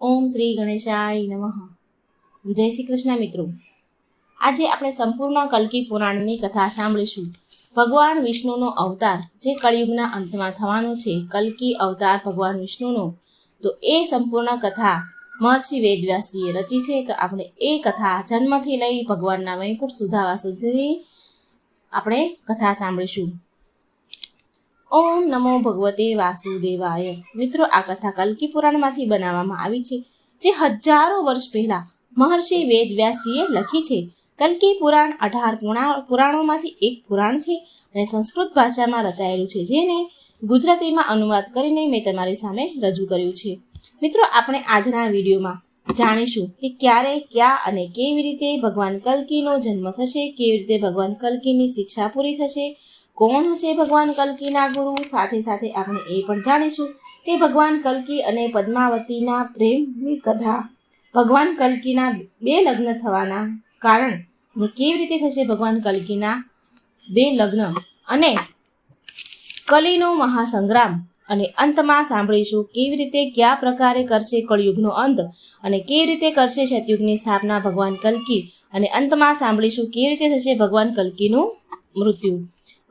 ઓમ શ્રી ગણેશાય નમઃ. જય શ્રી કૃષ્ણ મિત્રો. આજે આપણે સંપૂર્ણ કલ્કી પુરાણની કથા સાંભળીશું. ભગવાન વિષ્ણુનો અવતાર જે કળિયુગના અંતમાં થવાનો છે, કલ્કી અવતાર ભગવાન વિષ્ણુનો, તો એ સંપૂર્ણ કથા મહર્ષિ વેદવ્યાસજીએ રચી છે. તો આપણે એ કથા જન્મથી લઈ ભગવાનના વૈકુંઠ સુધાવા સુધી આપણે કથા સાંભળીશું. ઓમ નમો ભગવતે વાસુદેવાય. મિત્રો, આ કથા કલ્કી પુરાણમાંથી બનાવવામાં આવી છે, જે હજારો વર્ષ પહેલા મહર્ષિ વેદવ્યાસજીએ લખી છે. કલ્કી પુરાણ 18 પુરાણોમાંથી એક પુરાણ છે અને સંસ્કૃત ભાષામાં રચાયેલું છે, જેને ગુજરાતીમાં અનુવાદ કરીને મેં તમારી સામે રજૂ કર્યું છે. મિત્રો, આપણે આજના વિડીયોમાં જાણીશું કે ક્યારે, ક્યાં અને કેવી રીતે ભગવાન કલ્કીનો જન્મ થશે, કેવી રીતે ભગવાન કલ્કીની શિક્ષા પૂરી થશે, કોણ હશે ભગવાન કલ્કીના ગુરુ. સાથે સાથે આપણે એ પણ જાણીશું કે ભગવાન કલ્કી અને પદ્માવતીના પ્રેમની કથા, ભગવાન કલ્કીના 2 લગ્ન થવાના કારણ અને કેવી રીતે થશે ભગવાન કલ્કીના 2 લગ્ન, અને કલીનો મહાસંગ્રામ, અને અંતમાં સાંભળીશું કેવી રીતે કયા પ્રકારે કરશે કળિયુગનો અંત અને કેવી રીતે કરશે સતયુગની સ્થાપના ભગવાન કલ્કી, અને અંતમાં સાંભળીશું કેવી રીતે થશે ભગવાન કલ્કીનું મૃત્યુ.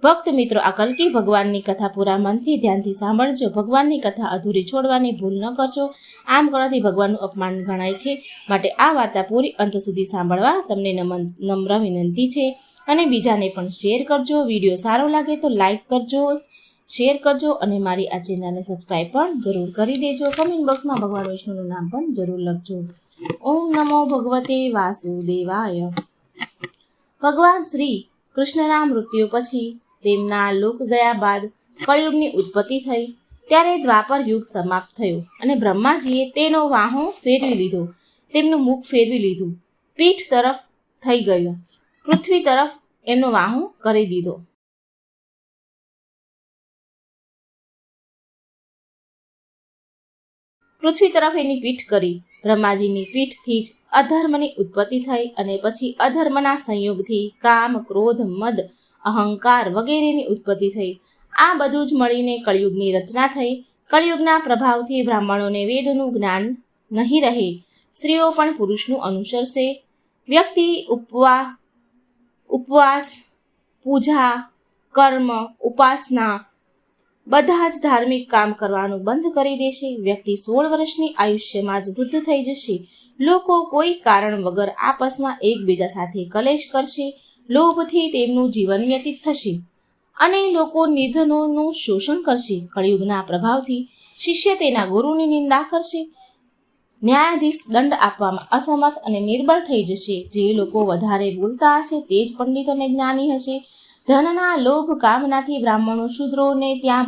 ભક્ત મિત્રો, આ કલ્કી ભગવાનની કથા પૂરા મનથી ધ્યાનથી સાંભળજો. ભગવાનની કથા અધૂરી છોડવાની ભૂલ ન કરશો. આમ કરવાથી ભગવાનનું અપમાન ગણાય છે. માટે આ વાર્તા પૂરી અંત સુધી સાંભળવા તમને નમ્ર વિનંતી છે. અને બીજાને પણ શેર કરજો. વિડીયો સારો લાગે તો લાઈક કરજો, શેર કરજો, અને મારી આ ચેનલને સબસ્ક્રાઈબ પણ જરૂર કરી દેજો. કમેન્ટ બોક્સમાં ભગવાન વિષ્ણુનું નામ પણ જરૂર લખજો. ઓમ નમો ભગવતે વાસુદેવાય. ભગવાન શ્રી કૃષ્ણના મૃત્યુ પછી તેમના લોક ગયા બાદ કળિયુગની ઉત્પત્તિ થઈ. ત્યારે દ્વાપર યુગ સમાપ્ત થયો અને બ્રહ્માજીએ તેનો વાહો ફેરવી લીધો, તેમનું મુખ ફેરવી લીધું, પીઠ તરફ થઈ ગયો, પૃથ્વી તરફ એમનો વાહો કરી દીધો. પૃથ્વી તરફ એની પીઠ કરી. બ્રહ્માજીની પીઠથી જ અધર્મની ઉત્પત્તિ થઈ અને પછી અધર્મના સંયોગથી કામ, ક્રોધ, મદ, અહંકાર વગેરેની ઉત્પત્તિ થઈ. આ બધું જ મળીને કળિયુગની રચના થઈ. કળિયુગના પ્રભાવથી બ્રાહ્મણોને વેદોનું જ્ઞાન નહીં રહે. સ્ત્રીઓ પણ પુરુષનું અનુસરશે. વ્યક્તિ ઉપવાસ, પૂજા, કર્મ, ઉપાસના બધા જ ધાર્મિક કામ કરવાનું બંધ કરી દેશે. વ્યક્તિ 16 વર્ષની આયુષ્યમાં જ વૃદ્ધ થઈ જશે. લોકો કોઈ કારણ વગર આપસમાં એકબીજા સાથે કલેશ કરશે. લોભથી તેમનું જીવન વ્યતીત થશે અને લોકો નિર્ધનોનું શોષણ કરશે. કળિયુગના પ્રભાવથી શિષ્ય તેના ગુરુની નિંદા કરશે. ન્યાયાધીશ દંડ આપવામાં અસમર્થ અને નિર્બળ થઈ જશે. જે લોકો વધારે બોલતા હશે તે જ પંડિત અને જ્ઞાની હશે. ધનના લોભ કામનાથી બ્રાહ્મણો શૂદ્રોને ત્યાં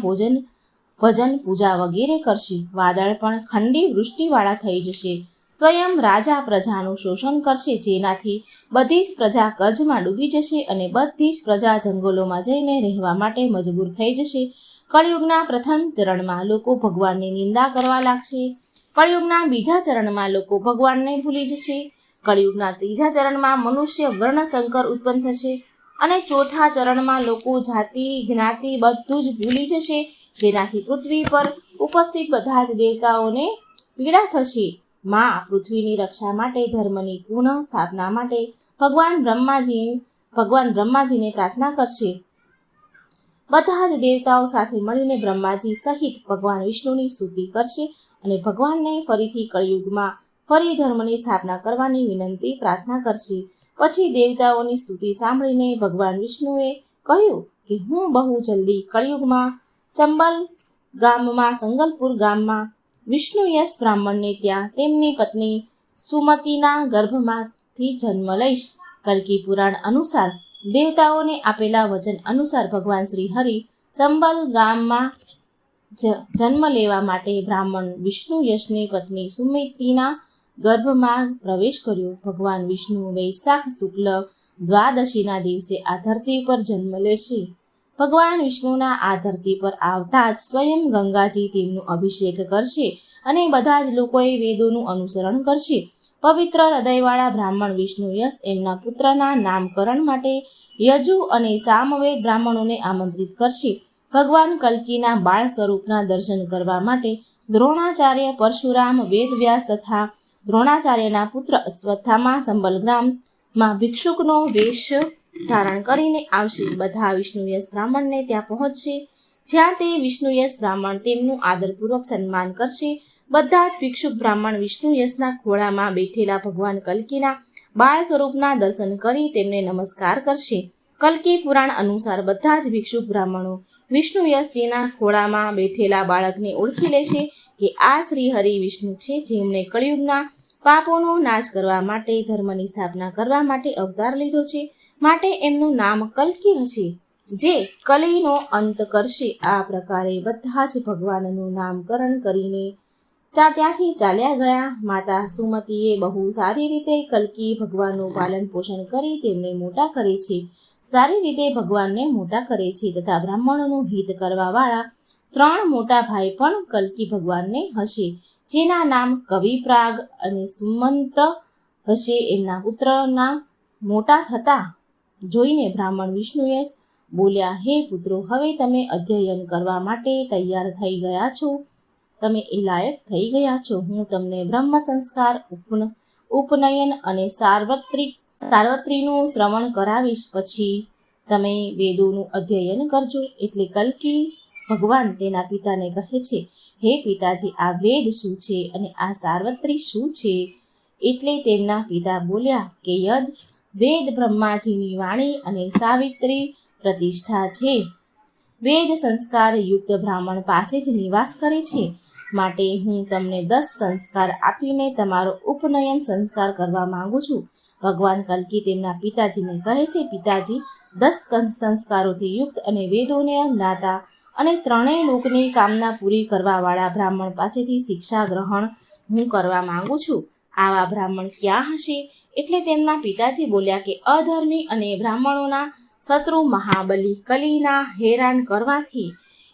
ભજન પૂજા વગેરે કરશે. વાદળ પણ ખંડી વૃષ્ટિવાળા થઈ જશે. સ્વયં રાજા પ્રજાનું શોષણ કરશે, જેનાથી બધી જ પ્રજા કર્જમાં ડૂબી જશે અને બધી જ પ્રજા જંગલોમાં જઈને રહેવા માટે મજબૂર થઈ જશે. કળિયુગના પ્રથમ ચરણમાં લોકો ભગવાનની નિંદા કરવા લાગશે. કળિયુગના બીજા ચરણમાં લોકો ભગવાનને ભૂલી જશે. કળિયુગના ત્રીજા ચરણમાં મનુષ્ય વર્ણશંકર ઉત્પન્ન થશે અને ચોથા ચરણમાં લોકો જાતિ, જ્ઞાતિ બધું જ ભૂલી જશે, જેનાથી પૃથ્વી પર ઉપસ્થિત બધા જ દેવતાઓને પીડા થશે. માં પૃથ્વીની રક્ષા માટે, ધર્મની પુનઃ સ્થાપના માટે ભગવાન બ્રહ્માજીને પ્રાર્થના કરશે. બધા જ દેવતાઓ સાથે મળીને બ્રહ્માજી સહિત ભગવાન વિષ્ણુની સ્તુતિ કરશે અને ભગવાનને ફરીથી કળિયુગમાં ફરી ધર્મની સ્થાપના કરવાની વિનંતી પ્રાર્થના કરશે. પછી દેવતાઓની સ્તુતિ સાંભળીને ભગવાન વિષ્ણુએ કહ્યું કે હું બહુ જલ્દી કળિયુગમાં સંગલપુર ગામમાં વિષ્ણુયશ બ્રાહ્મણને ત્યાં તેમની પત્ની સુમતીના ગર્ભમાંથી જન્મ લઈશ. કલ્કી પુરાણ અનુસાર દેવતાઓને આપેલા વચન અનુસાર ભગવાન શ્રી હરિ સંબલ ગામમાં જન્મ લેવા માટે બ્રાહ્મણ વિષ્ણુયશની પત્ની સુમતીના ગર્ભમાં પ્રવેશ કર્યો. ભગવાન વિષ્ણુ વૈશાખ શુક્લ દ્વાદશીના દિવસે આ ધરતી પર જન્મ લેશે. ભગવાન વિષ્ણુના આ ધરતી પર આવતા જ સ્વયં ગંગાજી તેમનો અભિષેક કરશે અને બધા જ લોકોએ વેદોનું અનુસરણ કરશે. પવિત્ર હૃદયવાળા બ્રાહ્મણ વિષ્ણુયશ એમના પુત્રના નામકરણ માટે યજુ અને સામવેદ બ્રાહ્મણોને આમંત્રિત કરશે. ભગવાન કલ્કીના બાળ સ્વરૂપના દર્શન કરવા માટે દ્રોણાચાર્ય પરશુરામ વેદવ્યાસ તથા દ્રોણાચાર્યના પુત્ર અશ્વત્થામા સંબલગ્રામમાં ભિક્ષુકનો વેશ ધારણ કરીને આવશે. બધા વિષ્ણુયશ બ્રાહ્મણને ત્યાં પહોંચશે, જ્યાં તે વિષ્ણુયશ બ્રાહ્મણ તેમનું આદરપૂર્વક સન્માન કરશે. બધા જ ભિક્ષુક બ્રાહ્મણ વિષ્ણુયશના ખોળામાં બેઠેલા ભગવાન કલ્કીના બાળ સ્વરૂપના દર્શન કરી તેમને નમસ્કાર કરશે. કલ્કી પુરાણ અનુસાર બધા જ ભિક્ષુક બ્રાહ્મણો વિષ્ણુયશજીના ખોળામાં બેઠેલા બાળકને ઓળખી લેશે કે આ શ્રી હરિ વિષ્ણુ છે, જેમણે કળિયુગના પાપોનો નાશ કરવા માટે, ધર્મની સ્થાપના કરવા માટે અવતાર લીધો છે. માટે એમનું નામ કલ્કી હશે, જે કલીનો અંત કરશે. આ પ્રકારે બધા જ ભગવાનનું નામકરણ કરીને ત્યાંથી ચાલ્યા ગયા. માતા સુમતીએ બહુ સારી રીતે કલ્કી ભગવાનનું પાલન પોષણ કરી તેમને મોટા કરે છે, સારી રીતે ભગવાનને મોટા કરે છે. તથા બ્રાહ્મણોનું હિત કરવાવાળા 3 મોટા ભાઈ પણ કલ્કી ભગવાનને હશે, જેના નામ કવિપ્રાગ અને સુમંત હશે. એમના પુત્રના મોટા થતા જોઈને બ્રાહ્મણ વિષ્ણુયશ બોલ્યા, હે પુત્રો, હવે તમે અધ્યયન કરવા માટે તૈયાર થઈ ગયા છો, તમે એ લાયક થઈ ગયા છો. હું તમને બ્રહ્મ સંસ્કાર, ઉપનયન અને સાર્વત્રીનું શ્રવણ કરાવીશ. પછી તમે વેદોનું અધ્યયન કરજો. એટલે કલ્કી ભગવાન તેના પિતાને કહે છે, હે પિતાજી, આ વેદ શું છે અને આ સાર્વત્રી શું છે? એટલે તેમના પિતા બોલ્યા કે યદ વેદ બ્રહ્માજીની વાણી અને સાવિત્રી પ્રતિષ્ઠા છે. વેદ સંસ્કાર યુક્ત બ્રાહ્મણ પાસે જ નિવાસ કરે છે. માટે હું તમને 10 સંસ્કાર આપીને તમારો ઉપનયન સંસ્કાર કરવા માંગુ છું. ભગવાન કલ્કી તેમના પિતાજીને કહે છે, પિતાજી, 10 સંસ્કારોથી યુક્ત અને વેદોને જ્ઞાતા અને 3 લોકની કામના પૂરી કરવાવાળા બ્રાહ્મણ પાસેથી શિક્ષા ગ્રહણ હું કરવા માંગુ છું. આવા બ્રાહ્મણ ક્યાં હશે? એટલે તેમના પિતાજી બોલ્યા કે અધર્મી અને બ્રાહ્મણોના શત્રુ મહાબલી કલીના હેરાન કરવાથી,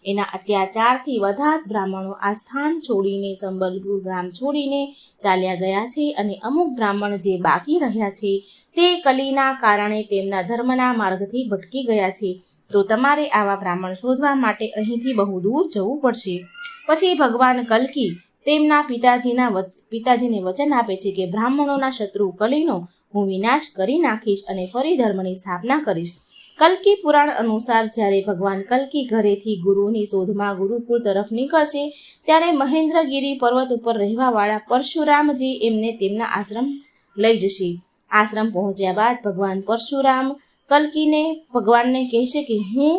એના અત્યાચારથી બધા જ બ્રાહ્મણો આ સ્થાન છોડીને, સંબલપુર ગામ છોડીને ચાલ્યા ગયા છે. અને અમુક બ્રાહ્મણ જે બાકી રહ્યા છે તે કલીના કારણે તેમના ધર્મના માર્ગથી ભટકી ગયા છે. તો તમારે આવા બ્રાહ્મણ શોધવા માટે અહીંથી બહુ દૂર જવું પડશે. પછી ભગવાન કલ્કી તેમના પિતાજીને વચન આપે છે કે બ્રાહ્મણોના શત્રુ કલીનો હું વિનાશ કરી નાખીશ અને ફરી ધર્મની સ્થાપના કરીશ. કલ્કી પુરાણ અનુસાર જ્યારે ભગવાન કલ્કી ઘરેથી ગુરુની શોધમાં ગુરુકુળ તરફ નીકળશે, ત્યારે મહેન્દ્રગીરી પર્વત ઉપર રહેવાવાળા પરશુરામજી એમને તેમના આશ્રમ લઈ જશે. આશ્રમ પહોંચ્યા બાદ ભગવાન પરશુરામ કલ્કીને ભગવાનને કહેશે કે હું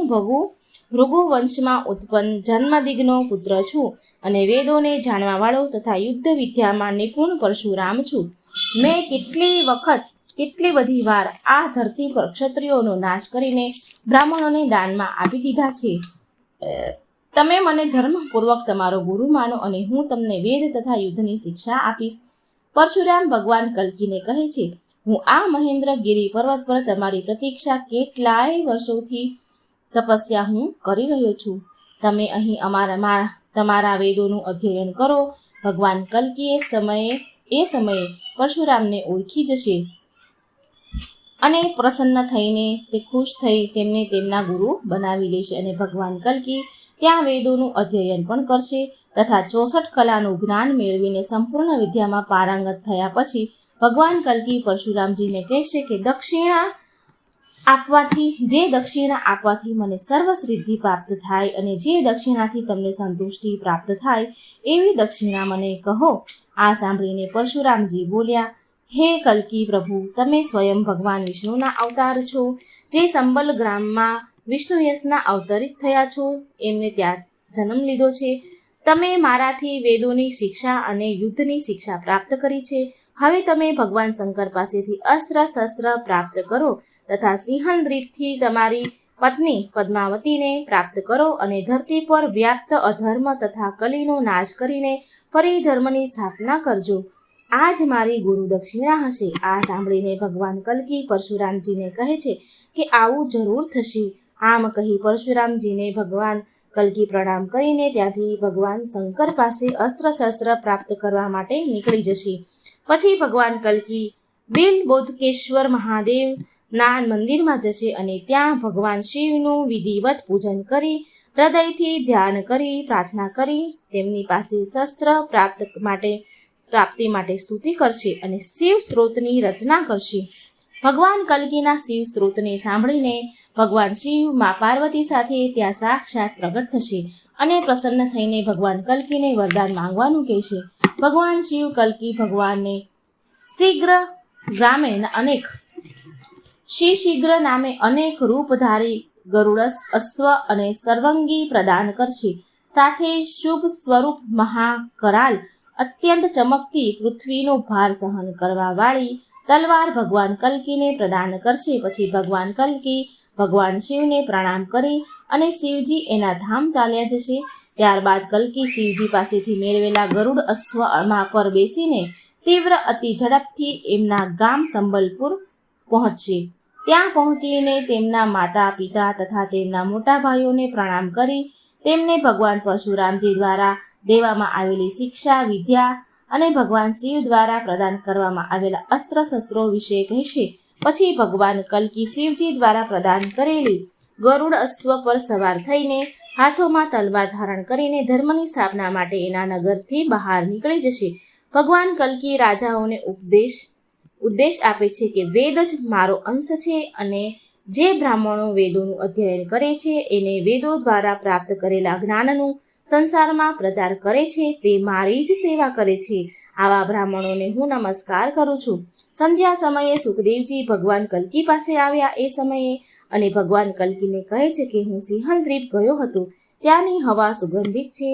ભૃગુ વંશમાં ઉત્પન્ન જન્મદિગ્નો પુત્ર છું અને વેદોને જાણવાવાળો તથા યુદ્ધ વિદ્યામાં નિપુણ પરશુરામ છું. મેં કેટલી બધી વાર આ ધરતી પર ક્ષત્રિયોનો નાશ કરીને બ્રાહ્મણોને દાનમાં આપી દીધા છે. તમે મને ધર્મપૂર્વક તમારો ગુરુ માનો અને હું તમને વેદ તથા યુદ્ધની શિક્ષા આપીશ. પરશુરામ ભગવાન કલ્કીને કહે છે, હું આ મહેન્દ્રગીરી પર્વત પર તમારી પ્રતીક્ષા કેટલાય વર્ષોથી તપસ્યા હું કરી રહ્યો છું. તમે અહીં તમારા વેદોનું અધ્યયન કરો. ભગવાન કલ્કી એ સમયે પરશુરામને ઓળખી જશે અને પ્રસન્ન થઈને તે ખુશ થઈ તેમને તેમના ગુરુ બનાવી લેશે. અને ભગવાન કલ્કી ત્યાં વેદોનું અધ્યયન પણ કરશે તથા 64 કલાનું જ્ઞાન મેળવીને સંપૂર્ણ વિદ્યામાં પારંગત થયા પછી ભગવાન કલ્કી પરશુરામજીને કહેશે કે દક્ષિણા આપવાથી મને સર્વ સિદ્ધિ પ્રાપ્ત થાય અને જે દક્ષિણાથી તમને સંતુષ્ટિ પ્રાપ્ત થાય એવી દક્ષિણા મને કહો. આ સાંભળીને પરશુરામજી બોલ્યા, હે કલ્કી પ્રભુ, તમે સ્વયં ભગવાન વિષ્ણુના અવતાર છો, જે સંબલ ગ્રામમાં વિષ્ણુયશના અવતરિત થયા છો. એમને ત્યાં જન્મ લીધો છે. તમે મારાથી વેદોની શિક્ષા અને યુદ્ધની શિક્ષા પ્રાપ્ત કરી છે. હવે તમે ભગવાન શંકર પાસેથી અસ્ત્ર શસ્ત્ર પ્રાપ્ત કરો તથા સિંહલ દ્વીપથી તમારી પત્ની પદ્માવતીને પ્રાપ્ત કરો અને ધરતી પર વ્યાપ્ત અધર્મ તથા કલીનો નાશ કરીને ફરી ધર્મની સ્થાપના કરજો. આ જ મારી ગુરુ દક્ષિણા હશે. આ સાંભળીને ભગવાન કલ્કી પરશુરામજીને કહે છે કે આવું જરૂર થશે. આમ કહી પરશુરામજીને ભગવાન કલ્કી પ્રણામ કરીને ત્યાંથી ભગવાન શંકર પાસે અસ્ત્ર શસ્ત્ર પ્રાપ્ત કરવા માટે નીકળી જશે. પછી ભગવાન કલ્કી બિલબોધકેશ્વર મહાદેવ મંદિરમાં જશે અને ત્યાં ભગવાન શિવનું વિધિવત પૂજન કરી હૃદયથી ધ્યાન કરી પ્રાર્થના કરી તેમની પાસે શસ્ત્ર પ્રાપ્તિ માટે સ્તુતિ કરશે અને શિવ સ્ત્રોતની રચના કરશે. ભગવાન કલ્કીના શિવ સ્ત્રોતને સાંભળીને ભગવાન શિવ મા પાર્વતી સાથે ત્યાં સાક્ષાત પ્રગટ થશે અને પ્રસન્ન થઈને ભગવાન કલ્કીને વરદાન માંગવાનું કહેશે. ભગવાન શિવ કલ્કી ભગવાનને શીઘ્ર નામે અનેક રૂપધારી ગરુડ અશ્વ અને સર્વંગી પ્રદાન કરશે. સાથે શુભ સ્વરૂપ મહાકરાલ અત્યંત ચમકતી પૃથ્વીનો ભાર સહન કરવા વાળી તલવાર ભગવાન કલ્કીને પ્રદાન કરશે. પછી ભગવાન કલ્કી ભગવાન શિવને પ્રણામ કરી અને શિવજી એના ધામ ચાલ્યા જશે. ત્યારબાદ કલ્કી શિવજી પાસેથી મેળવેલા ગરુડ અશ્વમાં પર બેસીને તીવ્ર અતિ ઝડપથી એમના ગામ સંબલપુર પહોંચશે. ત્યાં પહોંચીને તેમના માતા પિતા તથા તેમના મોટા ભાઈઓને પ્રણામ કરી તેમને ભગવાન પરશુરામજી દ્વારા દેવામાં આવેલી શિક્ષા વિદ્યા અને ભગવાન શિવ દ્વારા પ્રદાન કરવામાં આવેલા અસ્ત્ર શસ્ત્રો વિશે કહેશે. પછી ભગવાન કલ્કી શિવજી દ્વારા પ્રદાન કરેલી ગરુડ અશ્વ પર સવાર થઈને હાથોમાં તલવાર ધારણ કરીને ધર્મની સ્થાપના માટે એના નગરથી બહાર નીકળી જશે. ભગવાન કલ્કી રાજાઓને ઉદ્દેશ આપે છે કે વેદ જ મારો અંશ છે અને જે બ્રાહ્મણો વેદોનું અધ્યયન કરે છે એને વેદો દ્વારા પ્રાપ્ત કરેલા જ્ઞાનનું સંસારમાં પ્રચાર કરે છે તે મારી જ સેવા કરે છે. આવા બ્રાહ્મણોને હું નમસ્કાર કરું છું. સંધ્યા સમયે સુખદેવજી ભગવાન કલ્કી પાસે આવ્યા એ સમયે અને ભગવાન કલ્કીને કહે છે કે હું સિંહલ દ્વીપ ગયો હતો. ત્યાંની હવા સુગંધિત છે,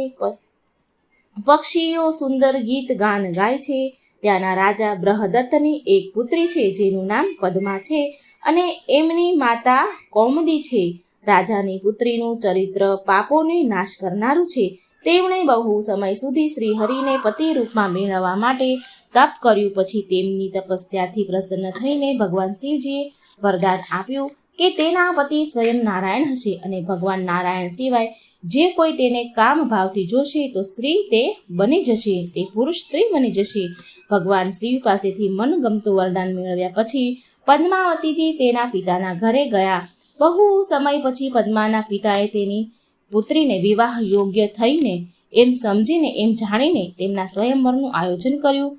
પક્ષીઓ સુંદર ગીત ગાન ગાય છે. ત્યાંના રાજા બ્રહદત્તની એક પુત્રી છે જેનું નામ પદ્મા છે અને એમની માતા કૌમદી છે. રાજાની પુત્રીનું ચરિત્ર પાપોને નાશ કરનારું છે. તેમણે બહુ સમય સુધી શ્રી હરિને પતિ રૂપમાં મેળવવા માટે તપ કર્યું. પછી તેમની તપસ્યાથી પ્રસન્ન થઈને ભગવાન શિવજીએ વરદાન આપ્યું કે તેના પતિ સ્વયં નારાયણ હશે અને ભગવાન નારાયણ સિવાય જે કોઈ તેને કામ ભાવથી જોશે તો સ્ત્રી તે બની જશે, તે પુરુષ સ્ત્રી બની જશે. ભગવાન શિવ પાસેથી મનગમતું વરદાન મેળવ્યા પછી પદ્માવતીજી તેના પિતાના ઘરે ગયા. બહુ સમય પછી પદ્માના પિતાએ તેની પુત્રીને વિવાહ યોગ્ય થઈને એમ સમજીને એમ જાણીને તેમના સ્વયંવરનું આયોજન કર્યું.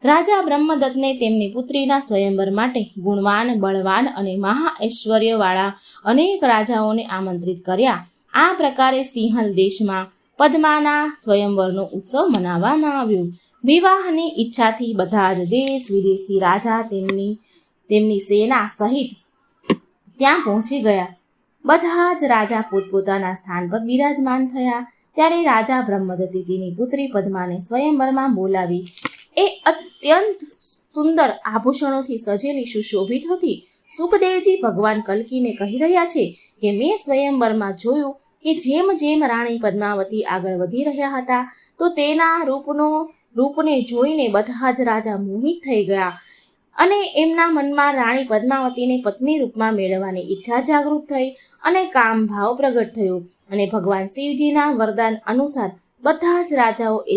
રાજા બ્રહ્મદત્તને તેમની પુત્રીના સ્વયંવર માટે ગુણવાન, બળવાન અને મહા ઐશ્વર્યવાળા અનેક રાજાઓને આમંત્રિત કર્યા. આ પ્રકારે સિંહલ દેશમાં પદ્માના સ્વયંવરનો ઉત્સવ મનાવવામાં આવ્યો. વિવાહની ઈચ્છાથી બધા જ દેશ વિદેશી રાજા તેમની સેના સહિત ત્યાં પહોંચી ગયા. બધા જ રાજા પોતપોતાના સ્થાન પર બિરાજમાન થયા. ત્યારે રાજા બ્રહ્મદત્તે તેની પુત્રી પદ્માને સ્વયંવરમાં બોલાવી. એ અત્યંત સુંદર આભૂષણોથી સજેલી સુશોભિત હતી. સુખદેવજી ભગવાન કલ્કીને કહી રહ્યા છે કે મેં સ્વયંવરમાં જોયું કે જેમ જેમ રાણી પદ્માવતી આગળ વધી રહ્યા હતા તો તેના રૂપને જોઈને બધા જ રાજા મોહિત થઈ ગયા અને એમના મનમાં રાણી પદ્માવતીને પત્ની રૂપમાં મેળવવાની ઈચ્છા જાગૃત થઈ અને કામ ભાવ પ્રગટ થયો. અને ભગવાન શિવજીના વરદાન અનુસાર બધા જ રાજાઓએ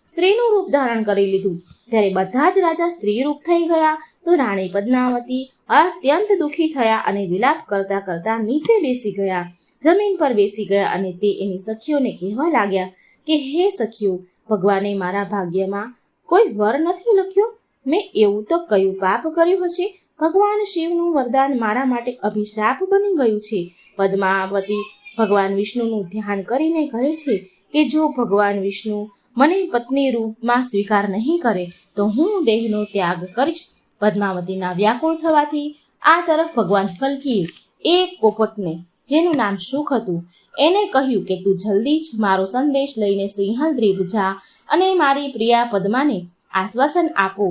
સ્ત્રીનું રૂપ ધારણ કરી લીધું. જ્યારે બધા જ રાજા સ્ત્રી રૂપ થઈ ગયા તો રાણી પદ્માવતી અત્યંત દુઃખી થયા અને વિલાપ કરતા કરતા નીચે બેસી ગયા, જમીન પર બેસી ગયા અને તે એની સખીઓને કહેવા લાગ્યા કે હે સખીઓ, ભગવાને મારા ભાગ્યમાં કોઈ વર નથી લખ્યો. મેં એવું તો કયું પાપ કર્યું હશે? ભગવાન શિવનું વરદાન મારા માટે અભિશાપ બની ગયું છે. પદ્માવતી ભગવાન વિષ્ણુનું ધ્યાન કરીને કહે છે કે જો ભગવાન વિષ્ણુ મને પત્ની રૂપમાં સ્વીકાર નહીં કરે તો હું દેહનો ત્યાગ કરીશ. પદ્માવતીના વ્યાકુળ થવાથી આ તરફ ભગવાન કલ્કીએ એક પોપટને, જેનું નામ સુખ હતું, એને કહ્યું કે તું જલ્દી જ મારો સંદેશ લઈને સિંહલ દ્વીપ જા અને મારી પ્રિયા પદ્માને આશ્વાસન આપો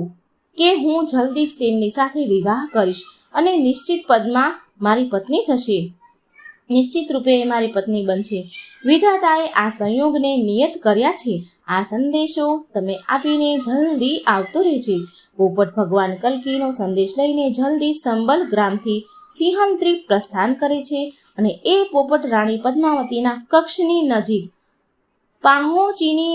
કે હું જલ્દી જ તેમની સાથે વિવાહ કરીશ અને નિશ્ચિત પદ્મા મારી પત્ની થશે, નિશ્ચિત રૂપે મારી પત્ની બનશે. વિધાતાએ આ સંયોગને નિયત કર્યા છે. આ સંદેશો તમે આપીને જલ્દી આવતો રહેજે. પોપટ ભગવાન કલ્કીનો સંદેશ લઈને જલ્દી સંબલ ગ્રામથી સિંહલ દ્વીપ પ્રસ્થાન કરે છે અને એ પોપટ રાણી પદ્માવતીના કક્ષની નજીક પહોંચીને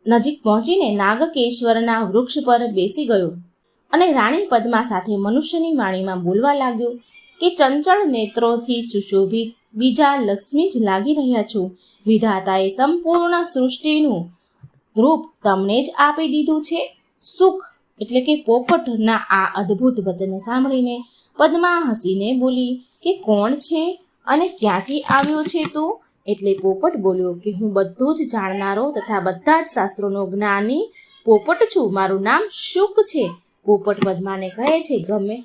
નજીક પહોંચીને નાગકેશ્વરના વૃક્ષ પર બેસી ગયો અને રાણી પદ્મા સાથે મનુષ્યની વાણીમાં બોલવા લાગ્યો કે ચંચળ નેત્રોથી સુશોભિત બીજા લક્ષ્મી જ લાગી રહ્યા છો. વિધાતાએ સંપૂર્ણ સૃષ્ટિનું રૂપ તમને જ આપી દીધું છે. સુખ એટલે કે પોપટના આ અદ્ભુત વચન સાંભળીને પદ્મા હસીને બોલી કે કોણ છે અને ક્યાંથી આવ્યો છે તું? એટલે પોપટ બોલ્યો કે હું બધું જ જાણનારો તથા બધા જ શાસ્ત્રોનો જ્ઞાની પોપટ છું. મારું નામ શુક છે. પોપટ પદ્માને કહે છે, ગમે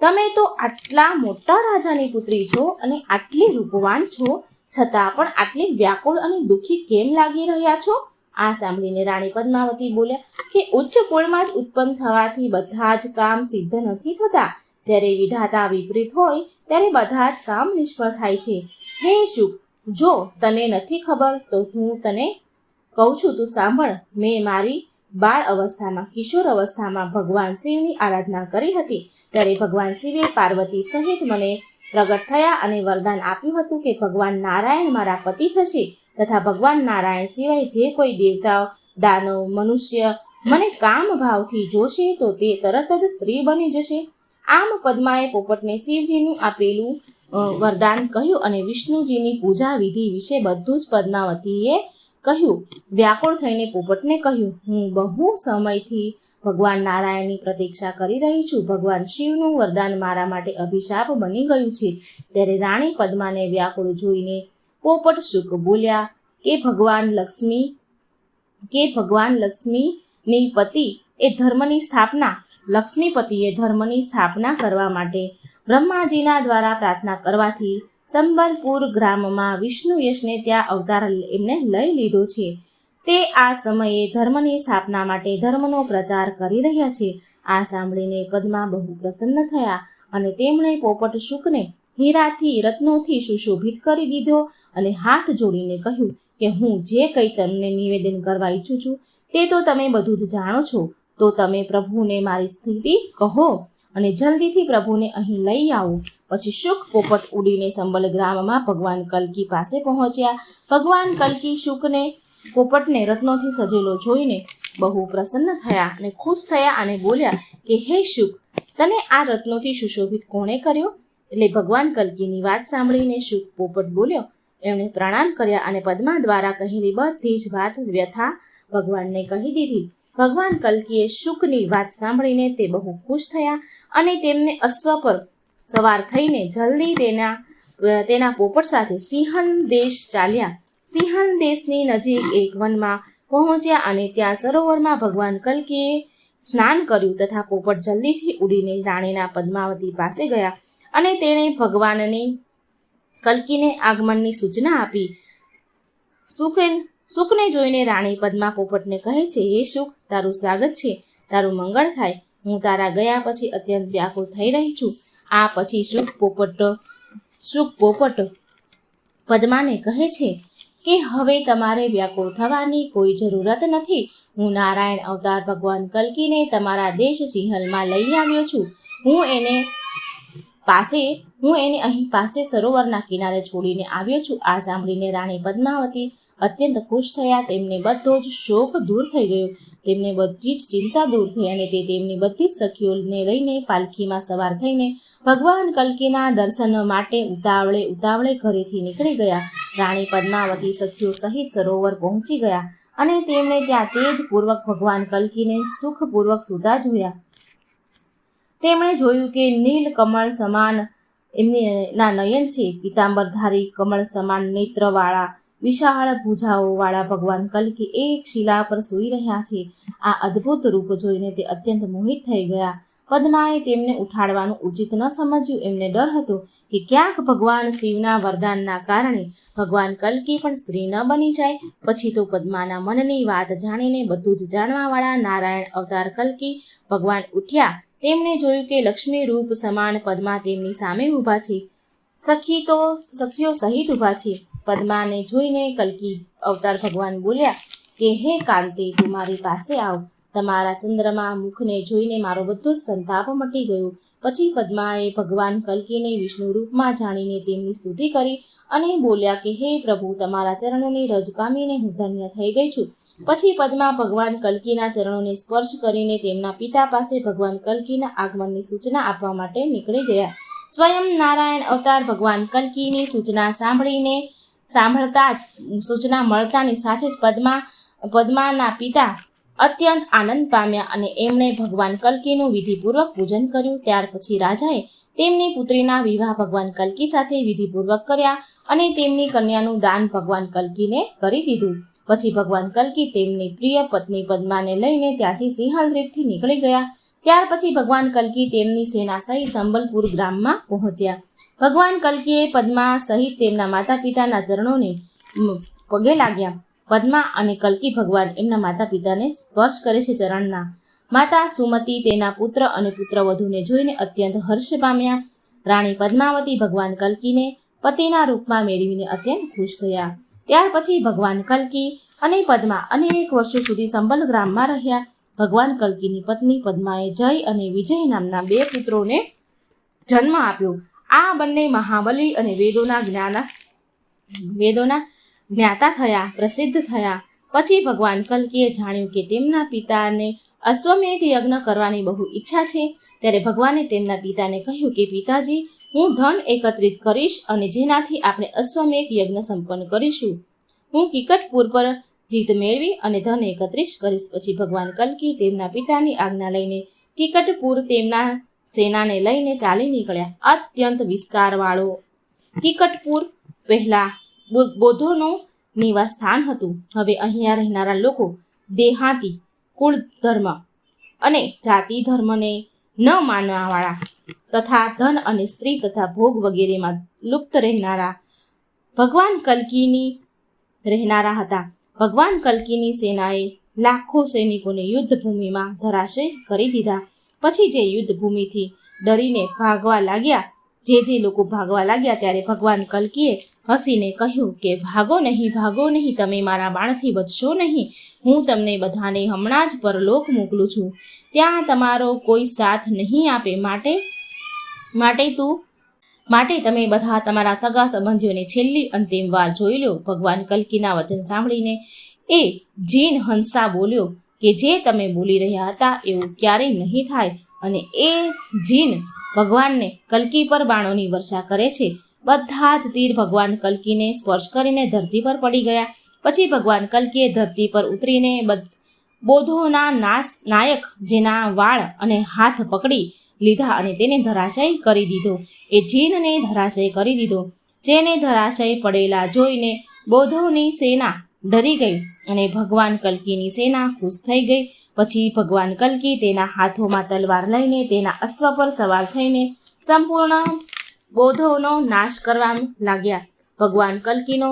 તમે તો આટલા મોટા રાજાની પુત્રી છો અને આટલી રૂપવાન છો, છતાં પણ આટલી વ્યાકુળ અને દુઃખી કેમ લાગી રહ્યા છો? આ સાંભળીને રાણી પદ્માવતી બોલ્યા કે ઉચ્ચ કુળમાં જ ઉત્પન્ન થવાથી બધા જ કામ સિદ્ધ નથી થતા. જ્યારે વિધાતા વિપરીત હોય ત્યારે બધા જ કામ નિષ્ફળ થાય છે. હે શુક, જો તને નથી ખબર તો હું તને કહું છું, તું સાંભળ. મેં મારી બાળ અવસ્થામાં, કિશોર અવસ્થામાં ભગવાન શિવની આરાધના કરી હતી. ત્યારે ભગવાન શિવે પાર્વતી સહિત મને પ્રગટ થયા અને વરદાન આપ્યું હતું કે ભગવાન નારાયણ મારા પતિ થશે તથા ભગવાન નારાયણ સિવાય જે કોઈ દેવતાઓ, દાનવ, મનુષ્ય મને કામ ભાવથી જોશે તો તે તરત જ સ્ત્રી બની જશે. આમ પદ્માએ પોપટને શિવજીનું આપેલું વરદાન કહ્યું અને વિષ્ણુજીની પૂજા વિધિ વિશે બધું જ પદ્માવતીએ કહ્યું. વ્યાકુળ થઈને પોપટને કહ્યું, હું બહુ સમયથી ભગવાન નારાયણની પ્રતીક્ષા કરી રહી છું. ભગવાન શિવનું વરદાન મારા માટે અભિશાપ બની ગયું છે. ત્યારે રાણી પદ્માને વ્યાકુળ જોઈને પોપટ શુક બોલ્યા કે ભગવાન લક્ષ્મીની પતિ એ ધર્મની સ્થાપના લક્ષ્મીપતિએ ધર્મની સ્થાપના કરવા માટે બ્રહ્માજીના દ્વારા પ્રાર્થના કરવાથી સંબલપુર ગ્રામમાં વિષ્ણુ યશને ત્યાં અવતાર એમને લઈ લીધો છે. તે આ સમયે ધર્મની સ્થાપના માટે ધર્મનો પ્રચાર કરી રહ્યા છે. આ સાંભળીને પદ્મા બહુ પ્રસન્ન થયા અને તેમણે પોપટ શુકને હીરાથી, રત્નોથી સુશોભિત કરી દીધો અને હાથ જોડીને કહ્યું કે હું જે કંઈ તમને નિવેદન કરવા ઈચ્છું છું તે તો તમે બધું જ જાણો છો. તો તમે પ્રભુને મારી સ્થિતિ કહો અને જલ્દીથી પ્રભુને અહીં લઈ આવો. પછી શુક પોપટ ઉડીને સંબલ ગ્રામમાં ભગવાન કલ્કી પાસે પહોંચ્યા. ભગવાન કલ્કી શુકને પોપટને રત્નોથી સજેલો જોઈને બહુ પ્રસન્ન થયા અને ખુશ થયા અને બોલ્યા કે હે શુક, તને આ રત્નોથી સુશોભિત કોણે કર્યો? એટલે ભગવાન કલ્કીની વાત સાંભળીને શુક પોપટ બોલ્યો. એમણે પ્રણામ કર્યા અને પદ્મા દ્વારા કહેલી બધી જ વાત વ્યથા ભગવાનને કહી દીધી. ભગવાન કલ્કીએ શુકની વાત સાંભળીને તે બહુ ખુશ થયા અને તેમને અશ્વ પર સવાર થઈને જલ્દી તેના પોપટ સાથે સિંહલ દેશ ચાલ્યા. સિંહલ દેશની નજીક એક વનમાં પહોંચ્યા અને ત્યાં સરોવરમાં ભગવાન કલ્કીએ સ્નાન કર્યું તથા પોપટ જલ્દીથી ઉડીને રાણીના પદ્માવતી પાસે ગયા અને તેણે ભગવાનની કલ્કીને આગમનની સૂચના આપી. શુકને જોઈને રાણી પદ્મા પોપટને કહે છે, હે શુક, તારું સ્વાગત છે, તારું મંગળ થાય. હું તારા ગયા પછી અત્યંત વ્યાકુળ થઈ રહી છું. આ પછી શુક પોપટ પદ્માને કહે છે કે હવે તમારે વ્યાકુળ થવાની કોઈ જરૂરત નથી. હું નારાયણ અવતાર ભગવાન કલ્કીને તમારા દેશ સિંહલમાં લઈ આવ્યો છું. હું એને અહીં પાસે સરોવરના કિનારે છોડીને આવ્યો છું. આ સાંભળીને રાણી પદ્માવતી અત્યંત ખુશ થયા. તેમને બધો જ શોક દૂર થઈ ગયો. તેમને બધી જ ચિંતા દૂર થઈ અને તે તેમની બધી જ સખીઓને લઈને પાલખીમાં સવાર થઈને ભગવાન કલ્કીના દર્શન માટે ઉતાવળે ઘરેથી નીકળી ગયા. રાણી પદ્માવતી સખીઓ સહિત સરોવર પહોંચી ગયા અને તેમણે ત્યાં તેજપૂર્વક ભગવાન કલ્કીને સુખપૂર્વક સૂતા જોયા. તેમણે જોયું કે નીલ કમળ સમાન એમના નયન છે. પીતાંબરધારી કમળ સમાન નેત્રવાળા વિશાળ ભુજાઓવાળા ભગવાન કલ્કી એક શિલા પર સૂઈ રહ્યા છે. આ અદ્ભુત રૂપ જોઈને તે અત્યંત મોહિત થઈ ગયા. પદ્માએ તેમને ઉઠાડવાનું ઉચિત ન સમજ્યું. એમને ડર હતો કે ક્યાંક ભગવાન શિવના વરદાનના કારણે ભગવાન કલ્કી પણ સ્ત્રી ન બની જાય. પછી તો પદ્માના મનની વાત જાણીને બધું જ જાણવાવાળા નારાયણ અવતાર કલ્કી ભગવાન ઉઠ્યા. તેમણે જોયું કે લક્ષ્મી રૂપ સમાન પદ્મા તેમની સામે ઊભા છે. સખીઓ સહિત ઊભા છે. પદ્માને જોઈને કલ્કી અવતાર ભગવાન બોલ્યા કે હે કાંતિ, તું મારી પાસે આવ. તમારા ચંદ્રમા મુખને જોઈને મારો બધો જ સંતાપ મટી ગયો. પછી પદ્માએ ભગવાન કલ્કીને વિષ્ણુ રૂપમાં જાણીને તેમની સ્તુતિ કરી અને બોલ્યા કે હે પ્રભુ, તમારા ચરણોની રજ પામીને હું ધન્ય થઈ ગઈ છું. પછી પદ્મા ભગવાન કલ્કીના ચરણોને સ્પર્શ કરીને તેમના પિતા પાસે ભગવાન કલ્કીના આગમનની સૂચના આપવા માટે નીકળી ગયા. સ્વયં નારાયણ અવતાર ભગવાન કલ્કીની સૂચના સાંભળતા જ સૂચના મળતાની સાથે જ પદ્માના પિતા અત્યંત આનંદ પામ્યા અને એમણે ભગવાન કલ્કીનું વિધિપૂર્વક પૂજન કર્યું. ત્યાર પછી રાજાએ તેમની પુત્રીના વિવાહ ભગવાન કલ્કી સાથે વિધિપૂર્વક કર્યા અને તેમની કન્યાનું દાન ભગવાન કલ્કીને કરી દીધું. પછી ભગવાન કલ્કી તેમની પ્રિય પત્ની પદ્માને લઈને ત્યાંથી સિંહદ્રીપથી નીકળી ગયા. ત્યાર પછી ભગવાન કલ્કી તેમની સેના સહિત સંબલપુર ગામમાં પહોંચ્યા. ભગવાન કલ્કીએ પદ્મા સહિત તેમના માતા પિતાના ચરણોને પગે લાગ્યા. પદ્મા અને કલ્કી ભગવાન એમના માતા પિતાને સ્પર્શ કરે છે ચરણના. માતા સુમતી તેના પુત્ર અને પુત્રવધૂને જોઈને અત્યંત હર્ષ પામ્યા. રાણી પદ્માવતી ભગવાન કલ્કીને પતિના રૂપમાં મેળવીને અત્યંત ખુશ થયા. ત્યાર પછી ભગવાન કલ્કી અને પદ્મા અનેક વર્ષો સુધી સંબલ ગ્રામમાં રહ્યા. ભગવાન કલ્કીની પત્ની પદ્માએ જય અને વિજય નામના 2 પુત્રોને જન્મ આપ્યો. આ બંને મહાબલી અને વેદોના જ્ઞાતા થયા, પ્રસિદ્ધ થયા. પછી ભગવાન કલ્કીએ જાણ્યું કે તેમના પિતાને અશ્વમેઘ યજ્ઞ કરવાની બહુ ઈચ્છા છે. ત્યારે ભગવાને તેમના પિતાને કહ્યું કે પિતાજી, હું ધન એકત્રિત કરીશ અને જેનાથી આપણે અશ્વમેઘ યજ્ઞ સંપન્ન કરીશું. હું કિકટપુર પર જીત મેળવી અને ધન એકત્રિત કરીશ. પછી ભગવાન કલ્કી તેમના પિતાની આજ્ઞા લઈને કિકટપુર તેમના સેનાને લઈને ચાલી નીકળ્યા. અત્યંત વિસ્તારવાળો કિકટપુર પહેલા બૌદ્ધોનું નિવાસ સ્થાન હતું. હવે અહીંયા રહેનારા લોકો દેહાતી, કુળ ધર્મ અને જાતિ ધર્મને ન માનવાવાળા તથા ધન અને સ્ત્રી તથા ભોગ વગેરેમાં લુપ્ત રહેનારા ભગવાન કલ્કીની રહેનારા હતા. ભગવાન કલ્કીની સેનાએ લાખો સૈનિકોને યુદ્ધભૂમિમાં ધરાશય કરી દીધા. પછી જે યુદ્ધભૂમિથી ડરીને ભાગવા લાગ્યા, જે લોકો ભાગવા લાગ્યા, ત્યારે ભગવાન કલ્કીએ હસીને કહ્યું કે ભાગો નહીં, તમે મારા બાણથી બચશો નહીં. હું તમને બધાને હમણાં જ પરલોક મોકલું છું. ત્યાં તમારો કોઈ સાથ નહીં આપે. માટે તમે બધા તમારા સગા સંબંધીઓને છેલ્લી અંતિમ વાર જોઈ લો. ભગવાન કલ્કીના વચન સાંભળીને એ જીન હંસા બોલ્યો કે જે તમે બોલી રહ્યા હતા એવું ક્યારેય નહીં થાય. અને એ જીન ભગવાનને કલ્કી પર બાણોની વર્ષા કરે છે. બધા જ તીર ભગવાન કલ્કીને સ્પર્શ કરીને ધરતી પર પડી ગયા. પછી ભગવાન કલ્કીએ ધરતી પર ઉતરીને બૌદ્ધોના નાયક જેના વાળ અને હાથ પકડી લીધા અને તેને ધરાશય કરી દીધો. એ જીનને ધરાશય કરી દીધો. જેને ધરાશય પડેલા જોઈને બૌદ્ધોની સેના ડરી ગઈ અને ભગવાન કલ્કીની સેના ખુશ થઈ ગઈ. પછી ભગવાન કલ્કી તેના હાથોમાં તલવાર લઈને તેના અશ્વ પર સવાર થઈને સંપૂર્ણ બૌદ્ધોનો નાશ કરવા લાગ્યા. ભગવાન કલ્કીનો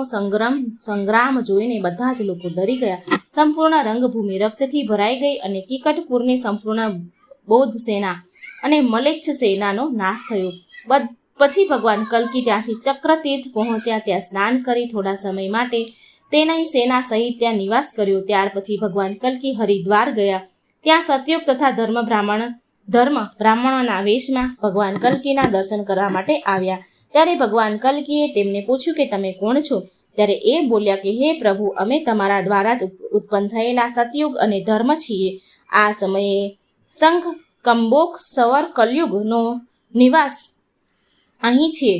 સંગ્રામ જોઈને બધા જ લોકો ડરી ગયા. સંપૂર્ણ રંગભૂમિ રક્તથી ભરાઈ ગઈ અને કિકટપુરની સંપૂર્ણ બૌદ્ધ સેના અને મલેચ્છ સેનાનો નાશ થયો. પછી ભગવાન કલ્કી ત્યાંથી ચક્રતીર્થ પહોંચ્યા. ત્યાં સ્નાન કરી થોડા સમય માટે તેની સેના સહિત ત્યાં નિવાસ કર્યો. ત્યાર પછી ભગવાન કલ્કી હરિદ્વાર ગયા. ત્યાં સતયુગ તથા ધર્મ બ્રાહ્મણોના વેશમાં ભગવાન કલ્કીના દર્શન કરવા માટે આવ્યા. ત્યારે ભગવાન કલ્કીએ તેમને પૂછ્યું કે તમે કોણ છો? ત્યારે એ બોલ્યા કે હે પ્રભુ, અમે તમારા દ્વારા જ ઉત્પન્ન થયેલા સતયુગ અને ધર્મ છીએ. આ સમયે શંખ કંબોક સવર કલયુગનો નિવાસ અહીં છે.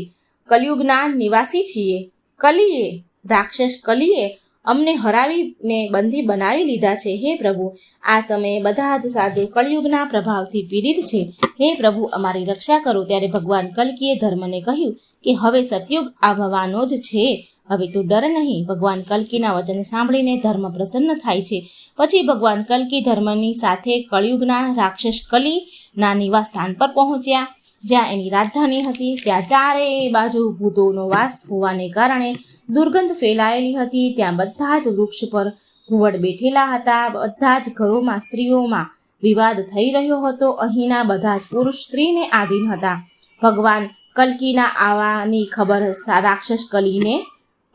કલયુગના નિવાસી છીએ. રાક્ષસ કલીએ અમને હરાવીને બંધી બનાવી લીધા છે. હે પ્રભુ, આ સમયે બધા જ સાધુ કળિયુગના પ્રભાવથી પીડિત છે. હે પ્રભુ, અમારી રક્ષા કરો. ત્યારે ભગવાન કલ્કીએ ધર્મને કહ્યું કે હવે સતયુગ આવવાનો જ છે. હવે તું ડર નહીં. ભગવાન કલ્કીના વચન સાંભળીને ધર્મ પ્રસન્ન થાય છે. પછી ભગવાન કલ્કી ધર્મની સાથે કળિયુગના રાક્ષસ કલીના નિવાસ સ્થાન પર પહોંચ્યા, જ્યાં એની રાજધાની હતી. ત્યાં ચારેય બાજુ ભૂતોનો વાસ હોવાને કારણે દુર્ગંધ ફેલાયેલી હતી. ત્યાં બધા જ વૃક્ષ પર ઘુવડ બેઠેલા હતા. બધા જ ઘરોમાં સ્ત્રીઓમાં વિવાદ થઈ રહ્યો હતો. અહીંના બધા જ પુરુષ સ્ત્રીને આધીન હતા. ભગવાન કલ્કીના આવવાની ખબર રાક્ષસ કલીને